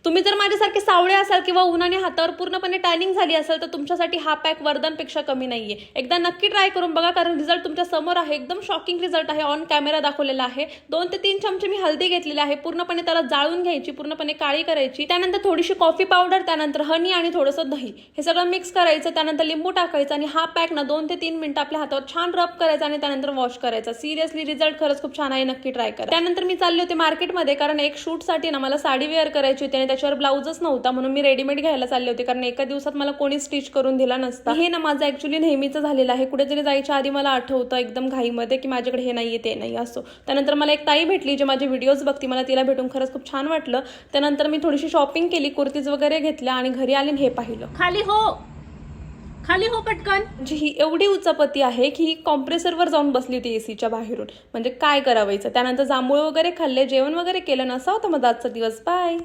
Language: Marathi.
तुम्ही जर माझ्यासारखे सावळे असाल किंवा उन्हाने हातावर पूर्णपणे टॅनिंग झाली असेल तर तुमच्यासाठी हा पॅक वरदानपेक्षा कमी नाहीये. एकदा नक्की ट्राय करून बघा, कारण रिझल्ट तुमच्या समोर आहे. एकदम शॉकिंग रिझल्ट आहे. ऑन कॅमेरा दाखवलेला आहे. 2 ते 3 चमचे मी हळदी घेतलेली आहे. पूर्णपणे त्याला जाळून घ्यायची, पूर्णपणे काळी करायची. त्यानंतर थोडीशी कॉफी पावडर, त्यानंतर हनी आणि थोडंसं दही, हे सगळं मिक्स करायचं. त्यानंतर लिंबू टाकायचं आणि हा पॅक ना 2 ते 3 मिनिटं आपल्या हातावर छान रब करायचा आणि त्यानंतर वॉश करायचा. सिरियसली रिझल्ट खरंच खूप छान आहे. नक्की ट्राय करा. त्यानंतर मी चालले होते मार्केटमध्ये, कारण एक शूटसाठी ना मला साडी वेअर करायची होती आणि त्याच्यावर ब्लाउजच नव्हता, म्हणून मी रेडीमेड घ्यायला चालले होते, कारण एका दिवसात मला कोणी स्टिच करून दिला नसता. हे ना माझं ऍक्च्युली नेहमीच झालेलं आहे. कुठेतरी जायच्या आधी मला आठवतं एकदम घाईमध्ये की माझ्याकडे हे नाहीये ते नाही असो. त्यानंतर मला एक ताई भेटली जी माझे व्हिडिओज बघती. मला तिला भेटून खरंच खूप छान वाटलं. त्यानंतर मी थोडीशी शॉपिंग केली, कुर्तीज वगैरे घेतल्या आणि घरी आले हे पाहिलं. खाली हो पटकन. म्हणजे ही एवढी उचापती आहे की ही कॉम्प्रेसरवर जाऊन बसली होती एसीच्या बाहेरून. म्हणजे काय करावायचं. त्यानंतर जांभूळ वगैरे खाल्ले, जेवण वगैरे केलं. नसा होता माझा आजचा दिवस. बाय.